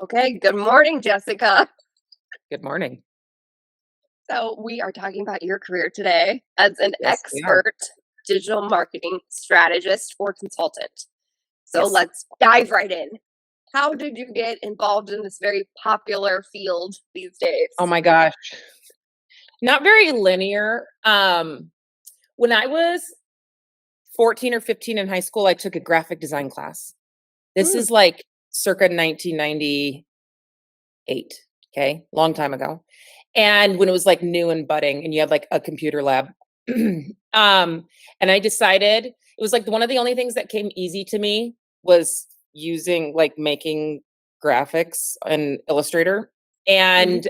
Okay, good morning, Jessica. Good morning. So, we are talking about your career today as an Yes, we are. expert digital marketing strategist or consultant. So, Yes. let's dive right in. How did you get involved in this very popular field these days? Oh my gosh. Not very linear. When I was 14 or 15 in high school, I took a graphic design class. This Mm, is like circa 1998. Okay. Long time ago. And when it was like new and budding and you had like a computer lab. And I decided it was like one of the only things that came easy to me was using like making graphics and Illustrator. mhm. And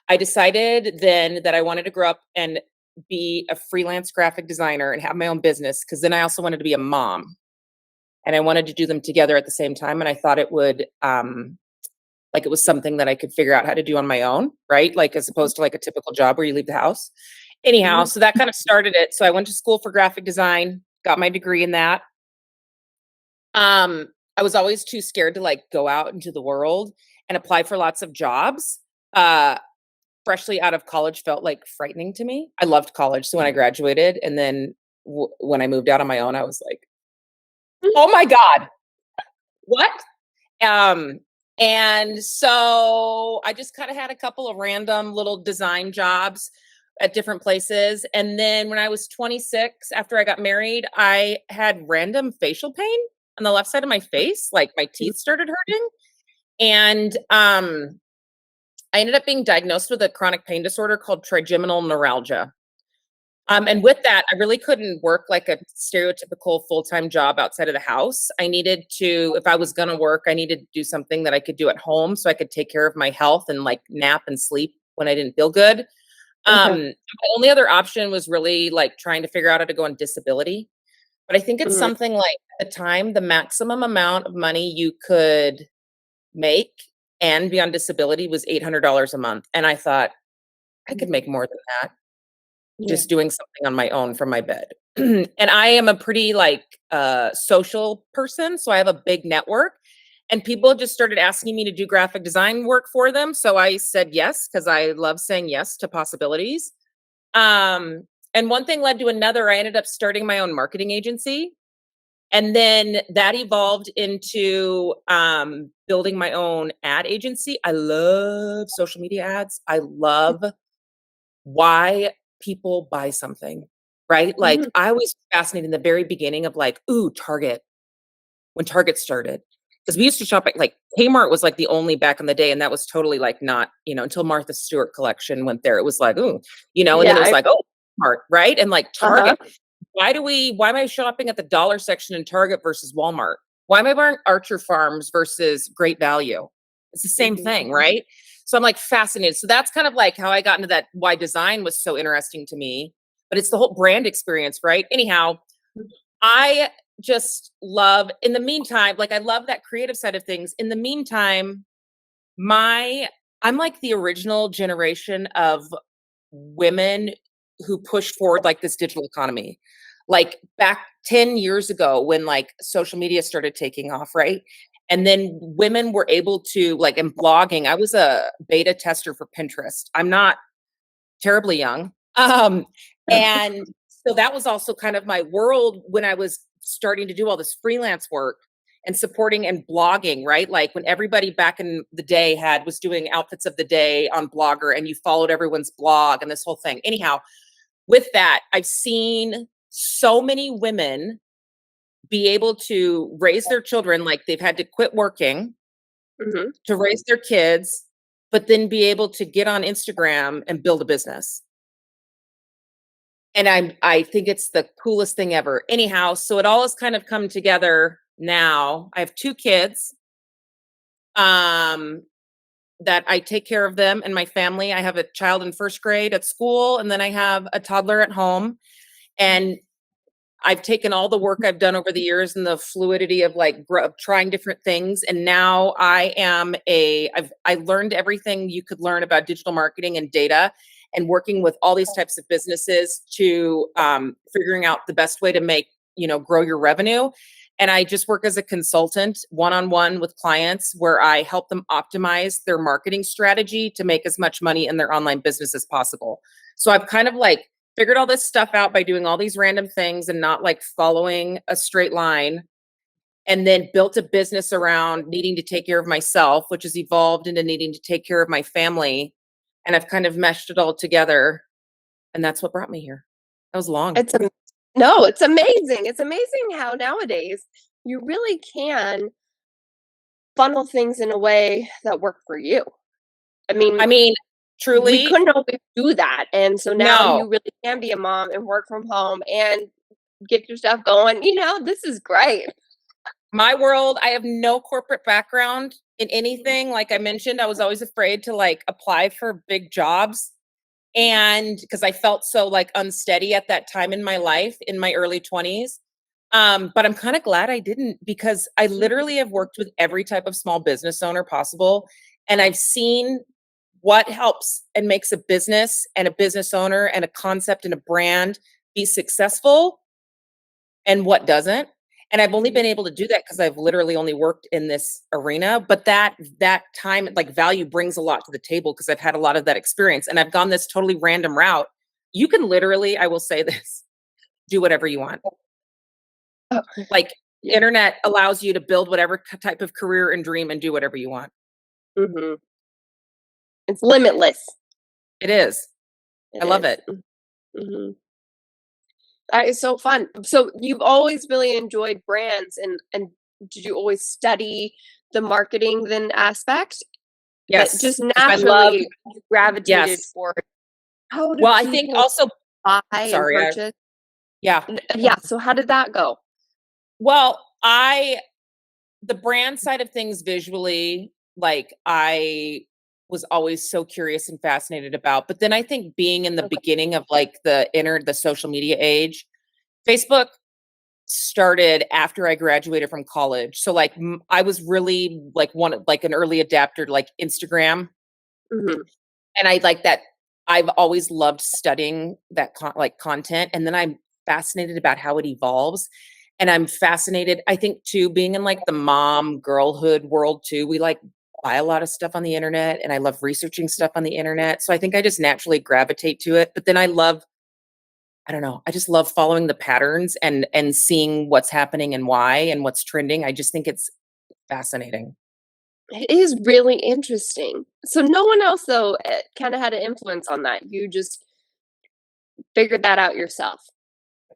I decided then that I wanted to grow up and be a freelance graphic designer and have my own business because then I also wanted to be a mom and I wanted to do them together at the same time. And I thought it would like it was something that I could figure out how to do on my own, right? Like as opposed to like a typical job where you leave the house. Anyhow, Mhm. so that kind of started it. So I went to school for graphic design, got my degree in that. I was always too scared to like go out into the world and apply for lots of jobs. Uh Freshly out of college felt like frightening to me. I loved college. So when I graduated and then when I moved out on my own, I was like, "Oh my god, what?" Um, and so I just kind of had a couple of random little design jobs at different places. And then when I was 26, after I got married, I had random facial pain on the left side of my face, like my teeth started hurting. And I ended up being diagnosed with a chronic pain disorder called trigeminal neuralgia. And with that, I really couldn't work like a stereotypical full time job outside of the house. I needed to, if I was going to work, I needed to do something that I could do at home so I could take care of my health and like nap and sleep when I didn't feel good. Okay. My only other option was really like trying to figure out how to go on disability. But I think it's Mm, something like at the time, the maximum amount of money you could make and be on disability was $800 a month. And I thought I could mhm. make more than that Yeah. just doing something on my own from my bed. And I am a pretty like social person, so I have a big network and people just started asking me to do graphic design work for them, so I said yes cuz I love saying yes to possibilities. Um and one thing led to another. I ended up starting my own marketing agency and then that evolved into building my own ad agency. I love social media ads. I love why people buy something, right? Like Mhm. I was fascinated in the very beginning of like, ooh, Target, when Target started. Because we used to shop at like Kmart was like the only back in the day, and that was totally like not, until Martha Stewart collection went there. It was like, ooh, and Yeah, then it was like, oh, Mart, right? And like uh-huh. Target. Why am I shopping at the dollar section in Target versus Walmart? Why am I buying Archer Farms versus Great Value? It's the same Mhm. thing, right? So I'm like fascinated. So that's kind of like how I got into that, why design was so interesting to me. But it's the whole brand experience, right? Anyhow, I just love, in the meantime, like I love that creative side of things. In the meantime, my I'm like the original generation of women who push forward like this digital economy. Like back 10 years ago when like social media started taking off, right? And then women were able to like in blogging, I was a beta tester for Pinterest. I'm not terribly young. And so that was also kind of my world when I was starting to do all this freelance work and supporting and blogging, right? Like when everybody back in the day was doing outfits of the day on Blogger and you followed everyone's blog and this whole thing. Anyhow, with that, I've seen so many women be able to raise their children like they've had to quit working Mhm. to raise their kids, but then be able to get on Instagram and build a business. And I think it's the coolest thing ever. Anyhow, so it all has kind of come together now. I have 2 kids, um, that I take care of them and my family. I have a child in 1st grade at school, and then I have a toddler at home, and I've taken all the work I've done over the years and the fluidity of like of trying different things. And now I learned everything you could learn about digital marketing and data and working with all these types of businesses to figuring out the best way to make, grow your revenue. And I just work as a consultant one-on-one with clients where I help them optimize their marketing strategy to make as much money in their online business as possible. So I've kind of like figured all this stuff out by doing all these random things and not like following a straight line, and then built a business around needing to take care of myself, which has evolved into needing to take care of my family. And I've kind of meshed it all together. And that's what brought me here. That was long. It's am No, it's amazing. It's amazing how nowadays you really can funnel things in a way that work for you. I mean, I mean, we truly, couldn't always do that, and so now no. you really can be a mom and work from home and get your stuff going, this is great. My world, I have no corporate background in anything. Like I mentioned, I was always afraid to like apply for big jobs. And because I felt so like unsteady at that time in my life in my early 20s. But I'm kind of glad I didn't, because I literally have worked with every type of small business owner possible. And I've seen what helps and makes a business and a business owner and a concept and a brand be successful and what doesn't. And I've only been able to do that because I've literally only worked in this arena. But that time, like value, brings a lot to the table because I've had a lot of that experience and I've gone this totally random route. You can literally, I will say this, do whatever you want. Oh, Like yeah. internet allows you to build whatever type of career and dream and do whatever you want. Mhm. It's limitless. It is. It I love is. it. Mhm. That is so fun. So you've always really enjoyed brands, and did you always study the marketing then aspect? But Yes. just 'Cause I love, naturally you gravitated yes. toward how do Well, I think people also, buy and sorry, purchase? yeah. Yeah, so how did that go? Well, the brand side of things visually, like I was always so curious and fascinated about. But then I think being in the Okay. beginning of like the social media age, Facebook started after I graduated from college. So like I was really like like an early adapter to like Instagram. Mhm. And I like that. I've always loved studying that content. And then I'm fascinated about how it evolves. And I'm fascinated, I think too, being in like the mom girlhood world too. We like buy a lot of stuff on the internet and I love researching stuff on the internet. So I think I just naturally gravitate to it. But then I don't know, I just love following the patterns and seeing what's happening and why and what's trending. I just think it's fascinating. It is really interesting. So no one else though, kinda had an influence on that. You just figured that out yourself.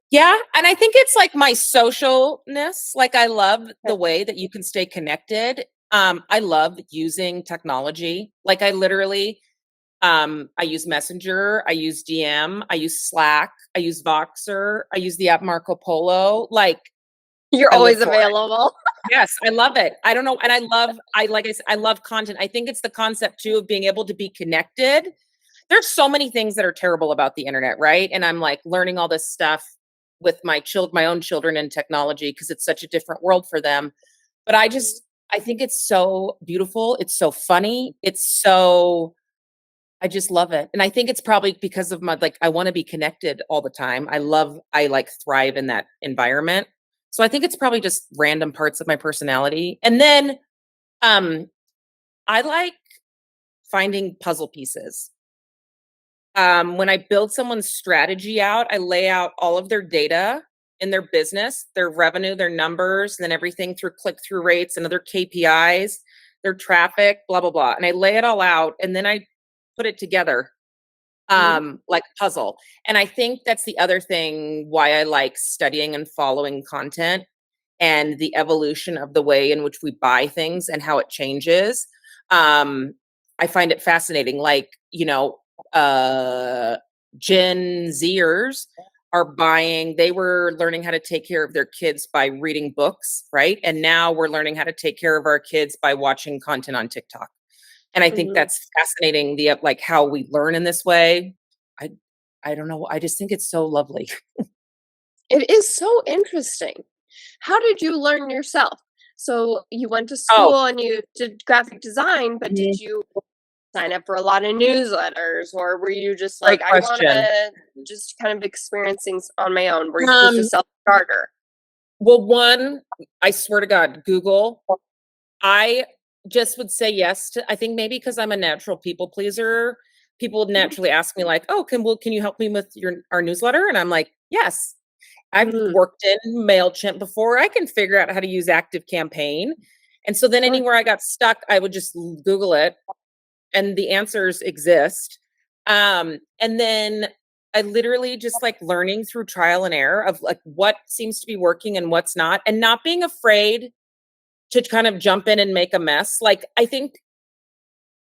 Yeah, and I think it's like my socialness. Like I love Okay. the way that you can stay connected. I love using technology. Like I literally I use Messenger, I use DM, I use Slack, I use Voxer, I use the app Marco Polo. Like You're I live always for it. available. Yes, I love it. I don't know, and I like I said, I love content. I think it's the concept too of being able to be connected. There's so many things that are terrible about the internet, right? And I'm like learning all this stuff with my own children and technology because it's such a different world for them. But I think it's so beautiful. It's so funny. I just love it. And I think it's probably because of my like I want to be connected all the time. I like thrive in that environment. So I think it's probably just random parts of my personality. And then um I like finding puzzle pieces. When I build someone's strategy out, I lay out all of their data in their business, their revenue, their numbers, and then everything through click through rates and other KPIs, their traffic, blah, blah, blah. And I lay it all out and then I put it together Mhm. like a puzzle. And I think that's the other thing why I like studying and following content and the evolution of the way in which we buy things and how it changes. Um, I find it fascinating. Like, uh, Gen Zers they were learning how to take care of their kids by reading books, right? And now we're learning how to take care of our kids by watching content on TikTok. And I think Mhm. that's fascinating, like how we learn in this way. I I don't know. I just think it's so lovely. It is so interesting. How did you learn yourself? So you went to Oh, school and you did graphic design, but did mhm, you sign up for a lot of newsletters, or were you just great like, I want question. to just kind of experience things on my own? Were you just a Um, self starter? Well, one, I swear to God, Google. I just would say yes to, I think maybe because I'm a natural people pleaser, people would naturally ask me like, "Oh, can you help me with our newsletter?" And I'm like, "Yes." I've Mm, worked in MailChimp before. I can figure out how to use Active Campaign. And so then sure. anywhere I got stuck, I would just Google it and the answers exist. And then I literally just like learning through trial and error of like what seems to be working and what's not, and not being afraid to kind of jump in and make a mess. Like, I think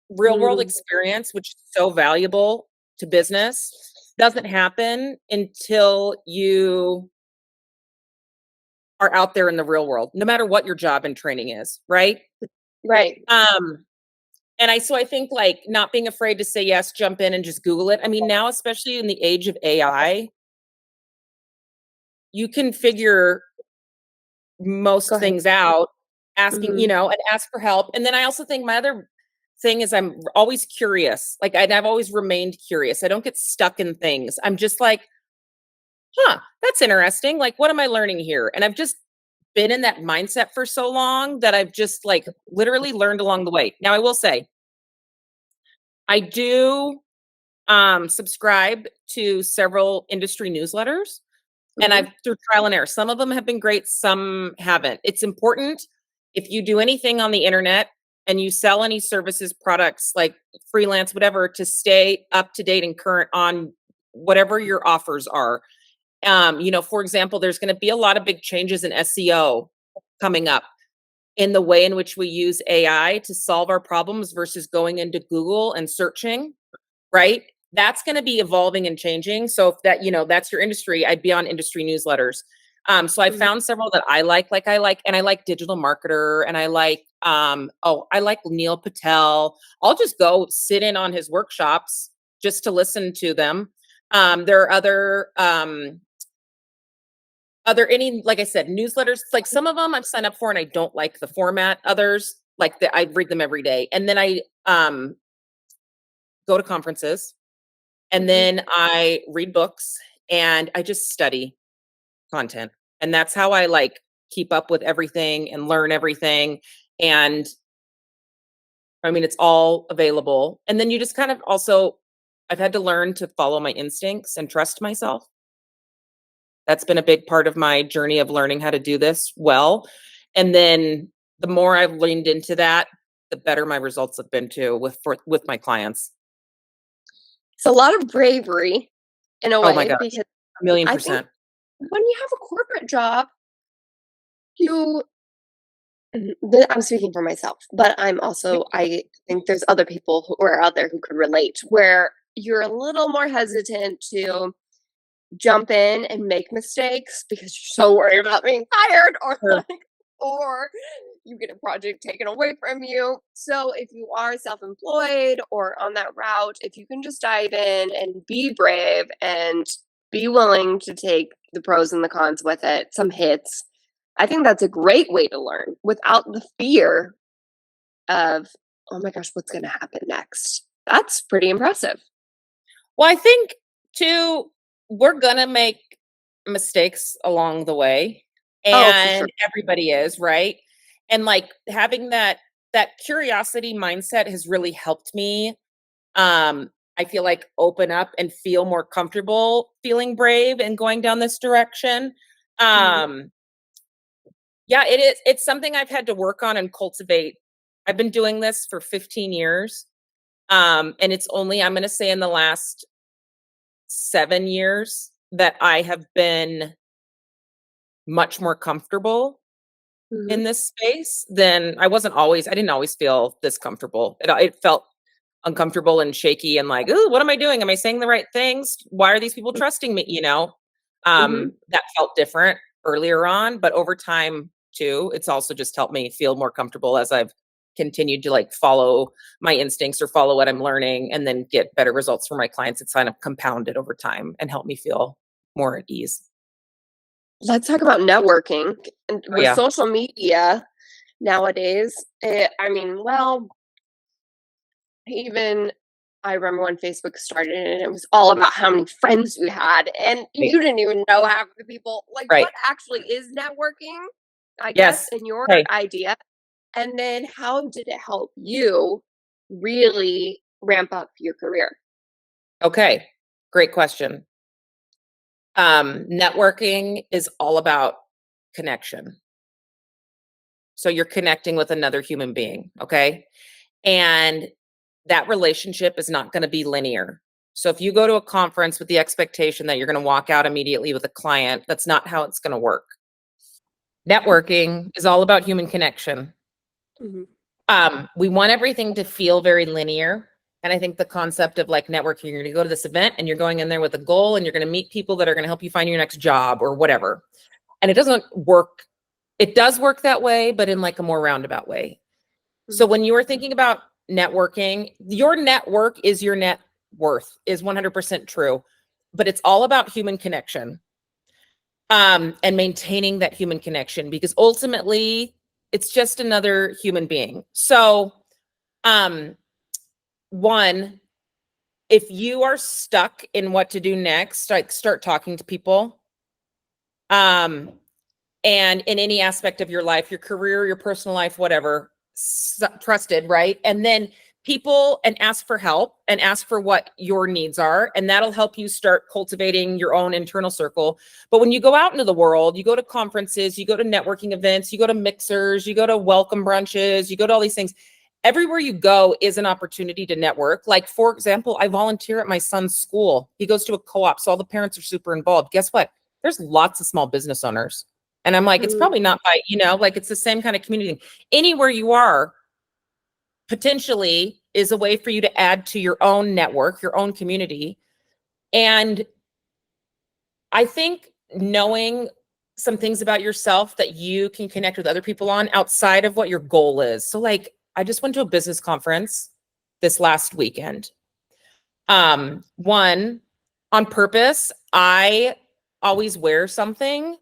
real world Mm, experience, which is so valuable to business, doesn't happen until you are out there in the real world, no matter what your job and training is, right? right. Um, and I think like not being afraid to say yes, jump in and just Google it. I mean, now, especially in the age of AI, you can figure Go most ahead. things out, asking, Mhm. and ask for help. And then I also think my other thing is I'm always curious. Like I've always remained curious. I don't get stuck in things. I'm just like, huh, that's interesting. Like, what am I learning here? And I've just been in that mindset for so long that I've just like literally learned along the way. Now I will say I do subscribe to several industry newsletters, and Mhm. I've through trial and error. Some of them have been great, some haven't. It's important if you do anything on the internet and you sell any services, products like freelance, whatever, to stay up to date and current on whatever your offers are. For example, there's going to be a lot of big changes in SEO coming up in the way in which we use AI to solve our problems versus going into Google and searching, right? That's going to be evolving and changing. So if that's your industry, I'd be on industry newsletters. So I Mhm. found several that and I like Digital Marketer, and I like Neil Patel. I'll just go sit in on his workshops just to listen to them. There are other any, like I said, newsletters, like some of them I've signed up for and I don't like the format. Others, I read them every day. And then I go to conferences, and Mhm. then I read books, and I just study content. And that's how I like keep up with everything and learn everything. And I mean, it's all available. And then you just kind of also, I've had to learn to follow my instincts and trust myself. That's been a big part of my journey of learning how to do this well. And then the more I've leaned into that, the better my results have been too with my clients. It's a lot of bravery in a Oh my way gosh, because a million I think percent. when you have a corporate job, you I'm speaking for myself, but I think there's other people who are out there who could relate, where you're a little more hesitant to jump in and make mistakes because you're so worried about being fired Sure. or you get a project taken away from you. So if you are self-employed or on that route, if you can just dive in and be brave and be willing to take the pros and the cons with it, some hits, I think that's a great way to learn without the fear of, oh my gosh, what's going to happen next? That's pretty impressive. Well, I think too, we're gonna make mistakes along the way, Oh, for sure. and everybody is, right? And like having that curiosity mindset has really helped me. I feel like open up and feel more comfortable feeling brave and going down this direction. Mhm. Um, yeah, it is. It's something I've had to work on and cultivate. I've been doing this for 15 years. And it's only, I'm going to say, in the last 7 years that I have been much more comfortable Mhm. in this space than I didn't always feel this comfortable. It felt uncomfortable and shaky and like, "Ooh, what am I doing? Am I saying the right things? Why are these people trusting me?" Mhm. That felt different earlier on, but over time too, it's also just helped me feel more comfortable as I've continued to like follow my instincts or follow what I'm learning and then get better results for my clients. It's kind of compounded over time and helped me feel more at ease. Let's talk about networking and Oh with yeah. social media nowadays. I mean, well, even I remember when Facebook started and it was all about how many friends we had, and Right. you didn't even know half the people. Like, Right. what actually is networking, I guess, Yes. in your Okay. idea? And then how did it help you really ramp up your career? Okay. Great question. Networking is all about connection. So you're connecting with another human being, okay? And that relationship is not going to be linear. So if you go to a conference with the expectation that you're going to walk out immediately with a client, that's not how it's going to work. Networking is all about human connection. Mhm. We want everything to feel very linear. And I think the concept of like networking, you're going to go to this event and you're going in there with a goal and you're going to meet people that are going to help you find your next job or whatever. And it doesn't work. It does work that way, but in like a more roundabout way. So Mhm. when you are thinking about networking, your network is your net worth is 100% true, but it's all about human connection. And maintaining that human connection because ultimately it's just another human being. So, um, one, if you are stuck in what to do next, like start talking to people. Um, and in any aspect of your life, your career, your personal life, whatever, trusted, right? And then people and ask for help and ask for what your needs are. And that'll help you start cultivating your own internal circle. But when you go out into the world, you go to conferences, you go to networking events, you go to mixers, you go to welcome brunches, you go to all these things. Everywhere you go is an opportunity to network. Like, for example, I volunteer at my son's school. He goes to a co-op, so all the parents are super involved. Guess what? There's lots of small business owners. And I'm like, it's Mhm. probably not by, like it's the same kind of community. Anywhere you are potentially is a way for you to add to your own network, your own community. And I think knowing some things about yourself that you can connect with other people on outside of what your goal is. So like I just went to a business conference this last weekend. One on purpose, I always wear something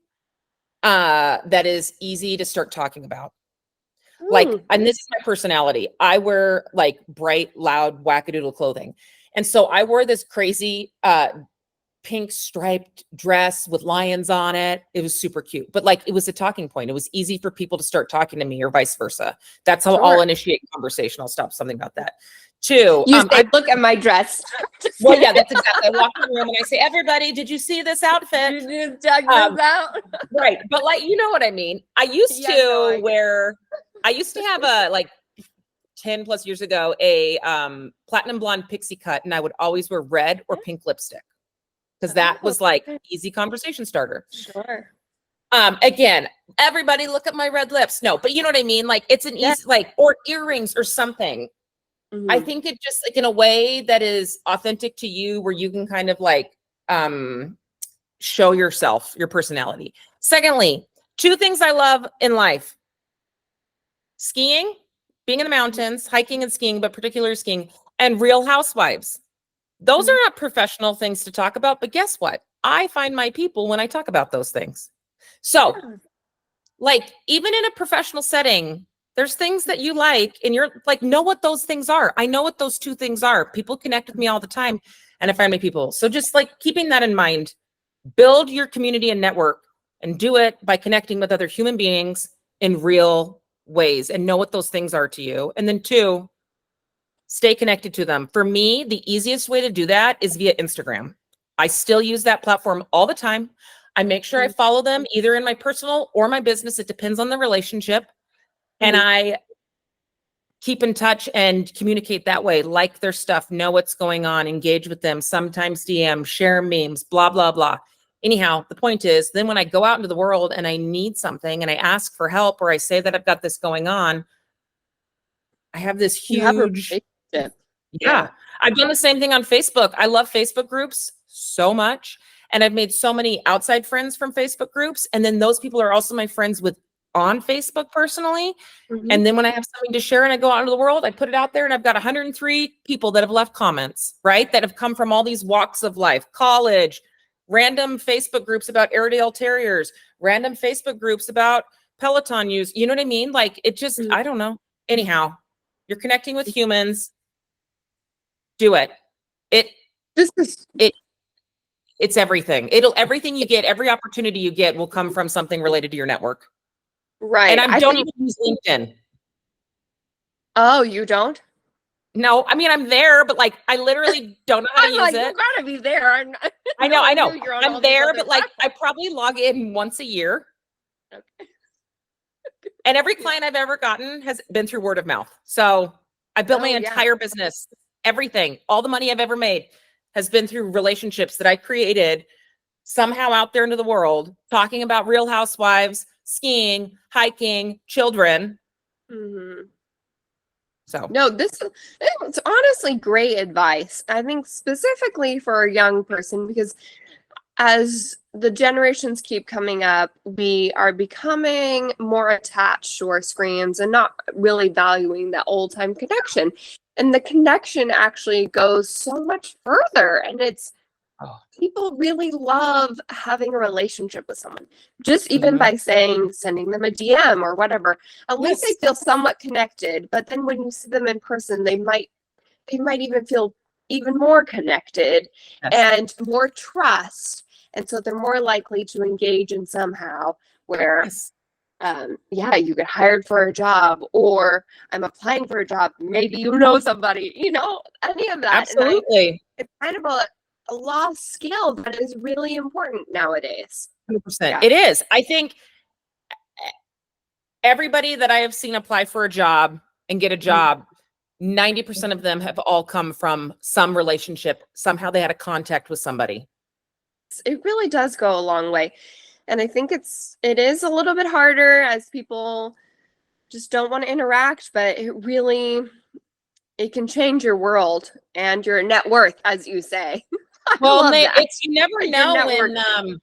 that is easy to start talking about. Like, Mm. and this is my personality. I wear like bright, loud, wackadoodle clothing. And so I wore this crazy pink striped dress with lions on it. It was super cute, but like it was a talking point. It was easy for people to start talking to me or vice versa. That's how I'll Sure. initiate conversation. I'll stop something about that. Two, You say, "Look at my dress." Just well, kidding. yeah, that's exactly. I walk in the room and I say, everybody, did you see this outfit? You just check Um, this out. right. But like, you know what I mean? Yeah, no, I used to have a like 10 plus years ago, a platinum blonde pixie cut, and I would always wear red or pink lipstick because that Oh, was like okay. easy conversation starter. Sure. Again, everybody look at my red lips. No, but you know what I mean? Like it's an Yeah. easy, like, or earrings or something. I Mhm. think it just like in a way that is authentic to you where you can kind of like show yourself, your personality. Secondly, two things I love in life: skiing, being in the mountains, hiking and skiing, but particularly skiing, and Real Housewives. Those are Mhm. not professional things to talk about, but guess what? I find my people when I talk about those things. So, Yeah. like, even in a professional setting, there's things that you like, and you're like, know what those things are. I know what those two things are. People connect with me all the time, and I find my people. So, just like keeping that in mind, build your community and network and do it by connecting with other human beings in real ways and know what those things are to you. And then two, stay connected to them. For me, the easiest way to do that is via Instagram. I still use that platform all the time. I make sure I Mhm. follow them either in my personal or my business. It depends on the relationship. And Mhm. I keep in touch and communicate that way, like their stuff, know what's going on, engage with them, sometimes DM, share memes, blah, blah, blah. Anyhow, the point is, then when I go out into the world and I need something and I ask for help or I say that I've got this going on, I have this You have a huge, relationship. yeah. Yeah. I've done the same thing on Facebook. I love Facebook groups so much. And I've made so many outside friends from Facebook groups. And then those people are also my friends with on Facebook personally. Mhm. And then when I have something to share and I go out into the world, I put it out there and I've got 103 people that have left comments, right? That have come from all these walks of life, college, random Facebook groups about Airedale Terriers, random Facebook groups about Peloton use. You know what I mean? Like it just, Mhm. I don't know. Anyhow, you're connecting with humans. Do it. It This is it it's everything. Everything you get, every opportunity you get will come from something related to your network. And right. I I don't think, even use LinkedIn. oh, you don't? No, I mean I'm there, but like I literally don't know how to I'm use like, you it. gotta be there. I'm not, I knowing you, know. you're on all I'm these there, other but like I platforms. probably log in once a year. Okay. And every Yeah. client I've ever gotten has been through word of mouth. So I built my Oh, yeah. entire business, everything, all the money I've ever made has been through relationships that I created somehow out there into the world, talking about real housewives, skiing, hiking, children. Hmm. So, No, it's honestly great advice. I think specifically for a young person, because as the generations keep coming up, we are becoming more attached to our screens and not really valuing that old time connection. And the connection actually goes so much further. And it's oh, people really love having a relationship with someone. Just even mhm. by sending them a DM or whatever, at least they Yes. feel somewhat connected. But then when you see them in person, they might even feel even more connected Yes. and more trust. And so they're more likely to engage in somehow where, Yes. yeah, you get hired for a job, or I'm applying for a job. Maybe you know somebody, any of that. And Absolutely. it's kind of a lost skill that is really important nowadays. 100%. Yeah. It is. I think everybody that I have seen apply for a job and get a Mhm. job, 90% of them have all come from some relationship. Somehow they had a contact with somebody. It really does go a long way. And I think it is a little bit harder as people just don't want to interact, but it can change your world and your net worth, as you say. I Well, love that. it's you never Your know network. when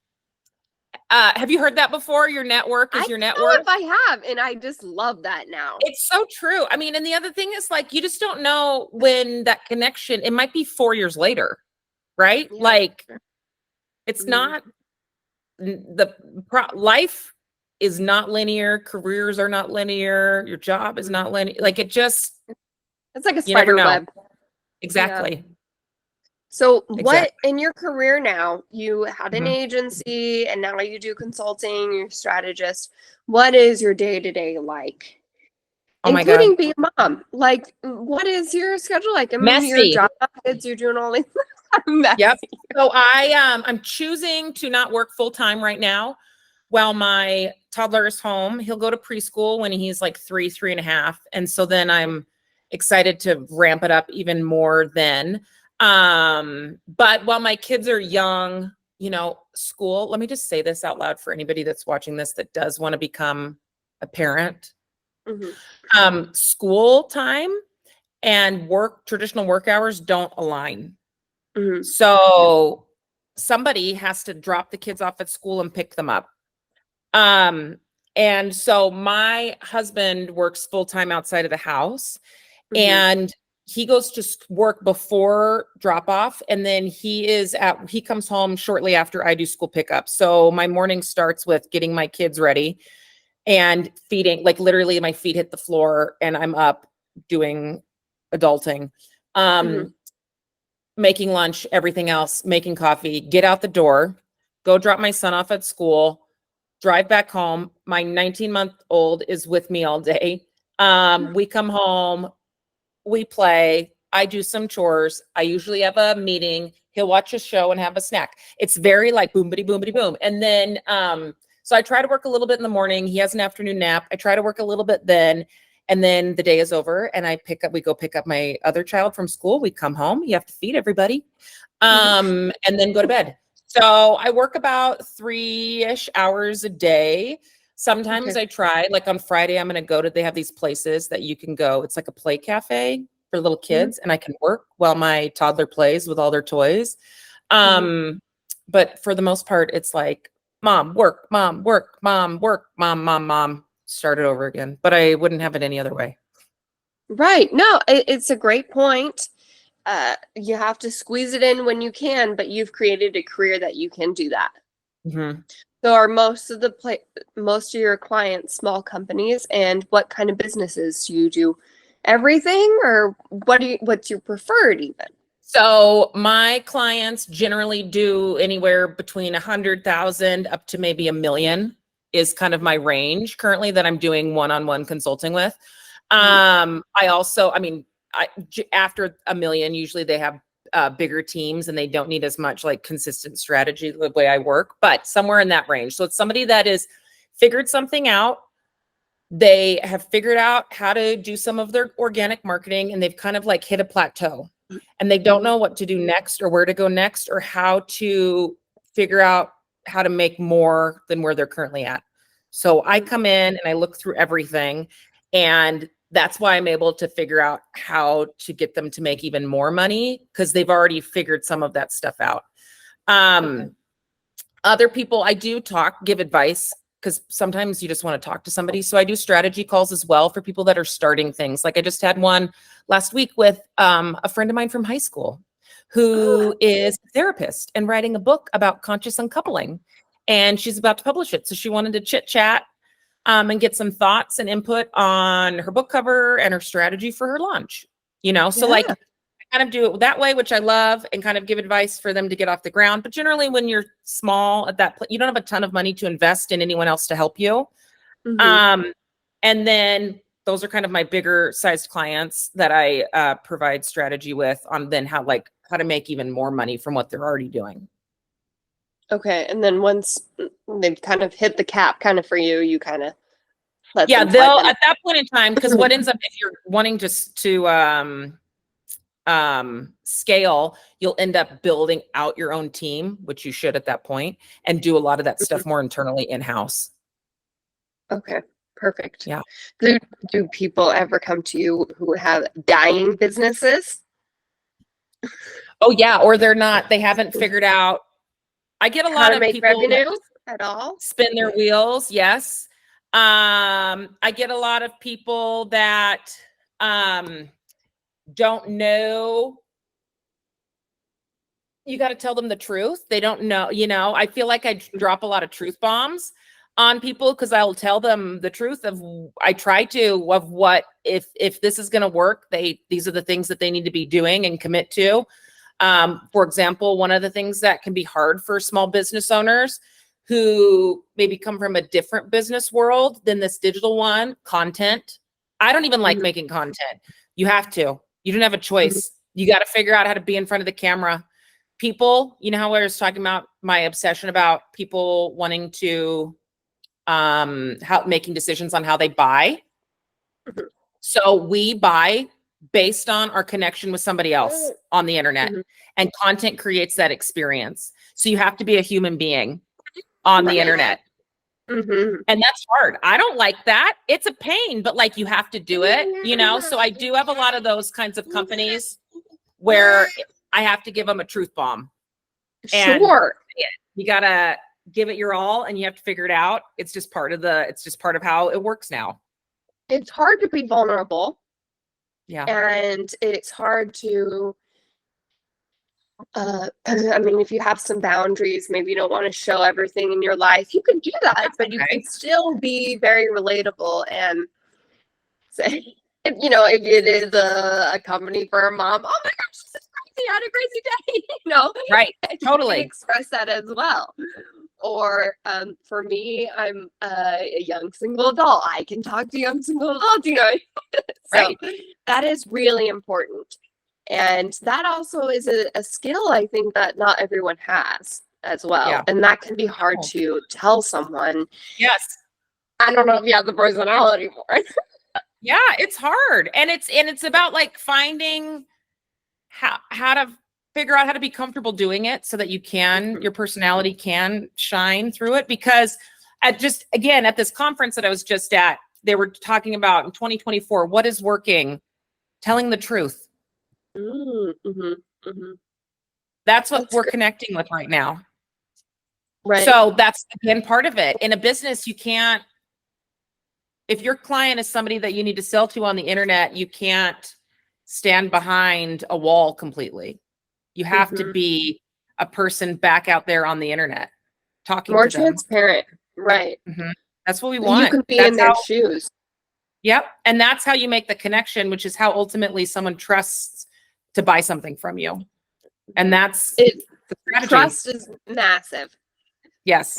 have you heard that before? Your network I is don't your net know if worth. I have, and I just love that now. It's so true. I mean, and the other thing is like you just don't know when that connection, it might be 4 years later, right? Yeah. Like it's Mhm. not life is not linear, careers are not linear, your job is Mhm. not linear. Like it just It's like a you never spider know. web. Yeah. Exactly. So, what Exactly. in your career now? You had an Mhm. agency and now you do consulting, you're a strategist. What is your day-to-day like? Oh my God. Including being a mom. Like, what is your schedule like? I mean, your Messy. job, kids, you're doing all these Yep. messy. So I'm choosing to not work full time right now while my toddler is home. He'll go to preschool when he's like 3.5. And so then I'm excited to ramp it up even more then. But while my kids are young, school, let me just say this out loud for anybody that's watching this that does want to become a parent. Mhm. School time and traditional work hours don't align. Mhm. Yeah. So somebody has to drop the kids off at school and pick them up. Um, and so my husband works full time outside of the house, Mhm. and he goes to work before drop off, and then he comes home shortly after I do school pickup. So my morning starts with getting my kids ready and feeding, like literally my feet hit the floor and I'm up doing adulting. Mhm. Um, Making lunch, everything else, making coffee, get out the door, go drop my son off at school, drive back home. My 19-month-old is with me all day. We come home, we play, I do some chores. I usually have a meeting. He'll watch a show and have a snack. It's very like boomity boomity boom. And then so I try to work a little bit in the morning. He has an afternoon nap. I try to work a little bit then. And then the day is over and we go pick up my other child from school. We come home. You have to feed everybody. Mhm. And then go to bed. So I work about 3-ish hours a day. Sometimes Okay. I try, like on Friday, I'm going to go to, they have these places that you can go. It's like a play cafe for little Mhm. kids, and I can work while my toddler plays with all their toys. Mhm. Um, but for the most part, it's like mom, work, mom, work, mom, work, mom, mom, mom. Start it over again. But I wouldn't have it any other way. Right. No, it's a great point. You have to squeeze it in when you can, but you've created a career that you can do that. Mhm. So are most of your clients small companies, and what kind of businesses do you do? Everything, or what's your preferred even? So my clients generally do anywhere between 100,000 up to maybe 1 million is kind of my range currently that I'm doing one-on-one consulting with. I also, I mean, after 1 million, usually they have bigger teams and they don't need as much like consistent strategy the way I work, but somewhere in that range. So it's somebody that has figured something out. They have figured out how to do some of their organic marketing and they've kind of like hit a plateau and they don't know what to do next or where to go next or how to figure out how to make more than where they're currently at. So I come in and I look through everything, and that's why I'm able to figure out how to get them to make even more money because they've already figured some of that stuff out. Other people I do give advice because sometimes you just want to talk to somebody. So I do strategy calls as well for people that are starting things. Like I just had one last week with a friend of mine from high school who is a therapist and writing a book about conscious uncoupling. And she's about to publish it. So she wanted to chit chat and get some thoughts and input on her book cover and her strategy for her launch. So like I kind of do it that way, which I love, and kind of give advice for them to get off the ground. But generally when you're small at that point, you don't have a ton of money to invest in anyone else to help you. And then those are kind of my bigger sized clients that I provide strategy with on then how to make even more money from what they're already doing. Okay, and then once they've kind of hit the cap kind of for you, you kind of let Yeah, them they'll slide at that point in time, because what ends up if you're wanting just to scale, you'll end up building out your own team, which you should at that point, and do a lot of that stuff more internally in-house. Okay, perfect. Yeah. Do people ever come to you who have dying businesses? Oh yeah, or they haven't figured out. I get a How lot to of make people that revenue at all? spin their wheels. Yes. I get a lot of people that don't know. You got to tell them the truth. They don't know, I feel like I drop a lot of truth bombs on people because I'll tell them the truth of what if this is going to work, these are the things that they need to be doing and commit to. For example, one of the things that can be hard for small business owners who maybe come from a different business world than this digital one, content. I don't even like making content. You have to. You don't have a choice. You got to figure out how to be in front of the camera. People, how I was talking about my obsession about people wanting to making decisions on how they buy. So we buy based on our connection with somebody else on the internet, and content creates that experience. So you have to be a human being on the internet. And that's hard. I don't like that. It's a pain, but like you have to do it, So I do have a lot of those kinds of companies where I have to give them a truth bomb. And Sure. you got to give it your all and you have to figure it out. It's just part of how it works now. It's hard to be vulnerable. Yeah. And it's hard to I mean, if you have some boundaries, maybe you don't want to show everything in your life, you can do that, but you can still be very relatable and say, if it is a company for a mom, oh my gosh, this is crazy, I had a crazy day, Right, totally. You can express that as well. Or for me, I'm a young single adult. I can talk to young single adults, So that is really important. And that also is a skill, I think, that not everyone has as well. Yeah. And that can be hard to tell someone. Yes. I don't know if you have the personality for it. Yeah, it's hard. And it's about like finding how to figure out how to be comfortable doing it so that your personality can shine through it. Because at this conference that I was just at, they were talking about in 2024, what is working? Telling the truth. That's what we're connecting with right now. Right. So that's again part of it. In a business, you can't, if your client is somebody that you need to sell to on the internet, you can't stand behind a wall completely. You have to be a person back out there on the internet talking more to them. transparent. Right. That's what we want. You can be in their shoes. Yep. And that's how you make the connection, which is how ultimately someone trusts to buy something from you. And that's It the strategy. trust is massive. Yes.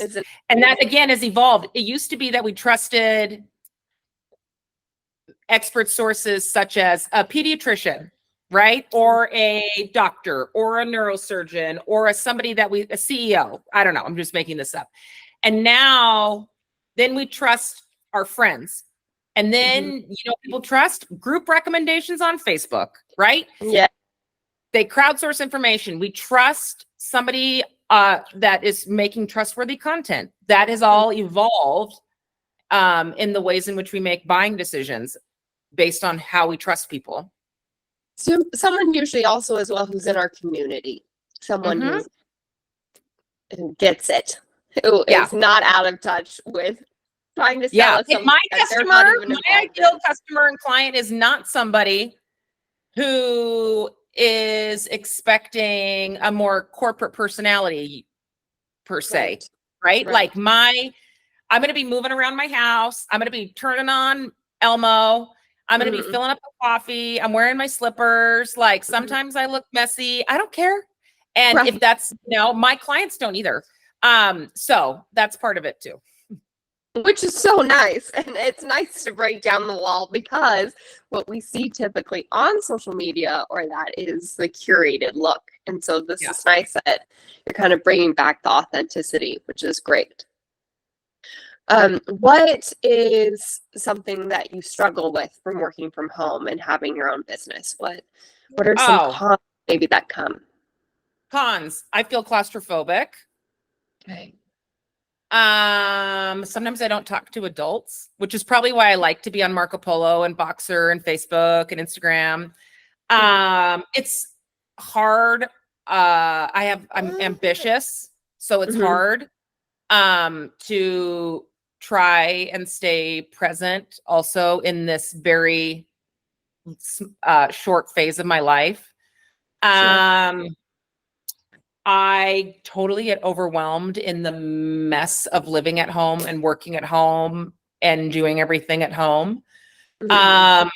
And that again has evolved. It used to be that we trusted expert sources such as a pediatrician, right? Or a doctor or a neurosurgeon or a CEO. I don't know. I'm just making this up. And now then we trust our friends. And then, people trust group recommendations on Facebook, right? Yeah. They crowdsource information. We trust somebody that is making trustworthy content. That has all evolved in the ways in which we make buying decisions based on how we trust people. So someone usually also as well who's in our community, someone who gets it, who is not out of touch with trying to sell us something. My ideal customer and client is not somebody who is expecting a more corporate personality per se, right? Like I'm going to be moving around my house. I'm going to be turning on Elmo. I'm going to be filling up the coffee. I'm wearing my slippers. Like sometimes I look messy. I don't care. And if that's, my clients don't either. So that's part of it too. Which is so nice. And it's nice to break down the wall because what we see typically on social media or that is the curated look. And so this is nice that you're kind of bringing back the authenticity, which is great. What is something that you struggle with from working from home and having your own business? What are some cons maybe that come? Cons. I feel claustrophobic. Okay. Sometimes I don't talk to adults, which is probably why I like to be on Marco Polo and Boxer and Facebook and Instagram. It's hard. I'm ambitious, so it's hard to try and stay present also in this very short phase of my life. I totally get overwhelmed in the mess of living at home and working at home and doing everything at home. And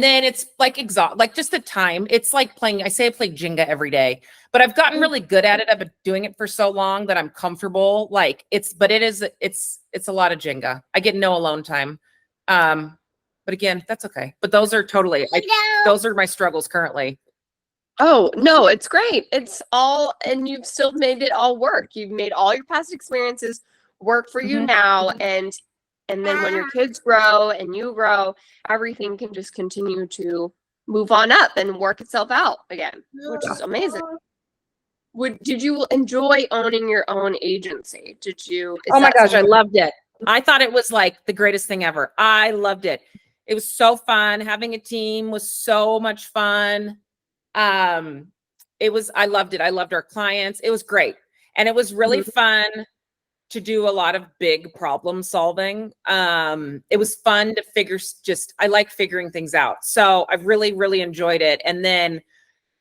then it's like just the time. It's like I play Jenga every day, but I've gotten really good at it. I've been doing it for so long that I'm comfortable. It's a lot of Jenga. I get no alone time. But again, that's okay. But those are those are my struggles currently. Oh, no, it's great. It's all, and you've still made it all work. You've made all your past experiences work for you now. And then when your kids grow and you grow, everything can just continue to move on up and work itself out again, which is amazing. Did you enjoy owning your own agency? Oh my gosh, I loved it. I thought it was like the greatest thing ever. I loved it. It was so fun. Having a team was so much fun. I loved it. I loved our clients. It was great. And it was really fun to do a lot of big problem solving. It was fun to I like figuring things out. So I really, really enjoyed it. And then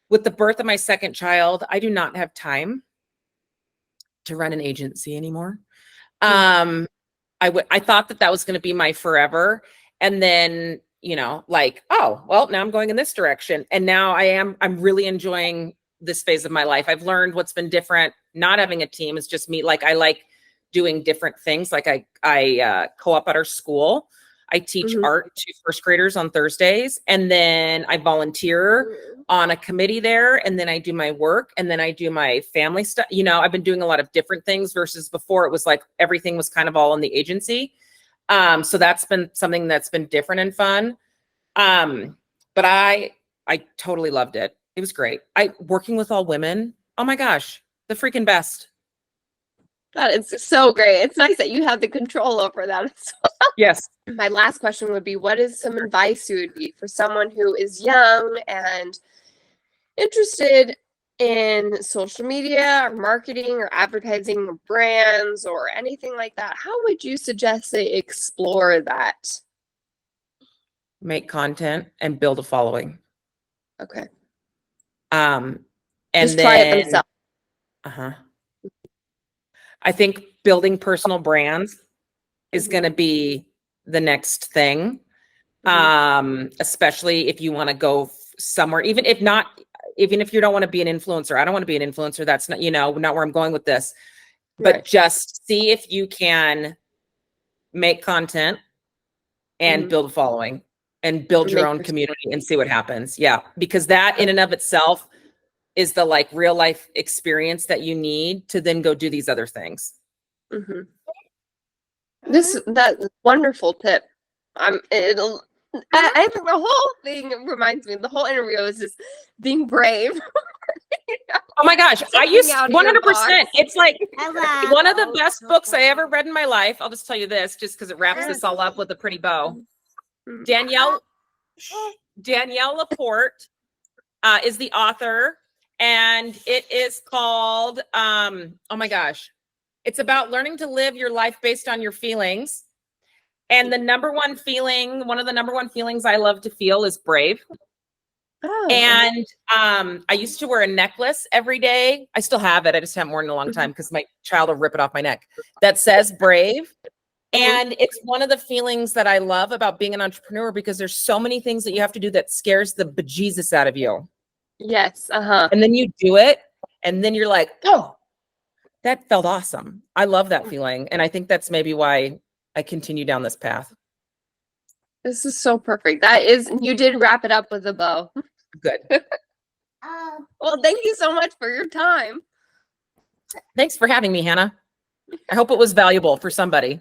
with the birth of my second child, I do not have time to run an agency anymore. I thought that was going to be my forever. And then oh, well, now I'm going in this direction. And now I'm really enjoying this phase of my life. I've learned what's been different. Not having a team is just me. I like doing different things. I co-op at our school. I teach art to first graders on Thursdays. And then I volunteer on a committee there. And then I do my work. And then I do my family stuff. I've been doing a lot of different things versus before it was like everything was kind of all in the agency. So that's been something that's been different and fun. But I totally loved it. It was great. Working with all women. Oh my gosh, the freaking best. That is so great. It's nice that you have the control over that as well. Yes. My last question would be, what is some advice you would be for someone who is young and interested in social media or marketing or advertising or brands or anything like that? How would you suggest they explore that? Make content and build a following. Okay. And just try it themselves. I think building personal brands is going to be the next thing. Especially if you want to go somewhere, even if not, even if you don't want to be an influencer, I don't want to be an influencer. That's not, not where I'm going with this, but Right. just see if you can make content and Mhm. build a following and build your Make own your community and see what happens. Yeah. Because that in and of itself is the like real life experience that you need to then go do these other things. Mhm. That's a wonderful tip. It'll. I think the whole thing reminds me. The whole interview is just being brave, Oh my gosh. I stepping used out of your 100%. box. It's like one of the best books I ever read in my life. I'll just tell you this, just because it wraps this all up with a pretty bow. Mhm. Danielle Laporte is the author, and it is called, oh my gosh, it's about learning to live your life based on your feelings. And one of the number one feelings I love to feel is brave. Oh. And I used to wear a necklace every day. I still have it. I just haven't worn it in a long time because my child will rip it off my neck. That says brave. And it's one of the feelings that I love about being an entrepreneur, because there's so many things that you have to do that scares the bejesus out of you. Yes. Uh-huh. And then you do it, and then you're like, oh, that felt awesome. I love that feeling. And I think that's maybe why I continue down this path. This is so perfect. You did wrap it up with a bow. Good. Well, thank you so much for your time. Thanks for having me, Hannah. I hope it was valuable for somebody.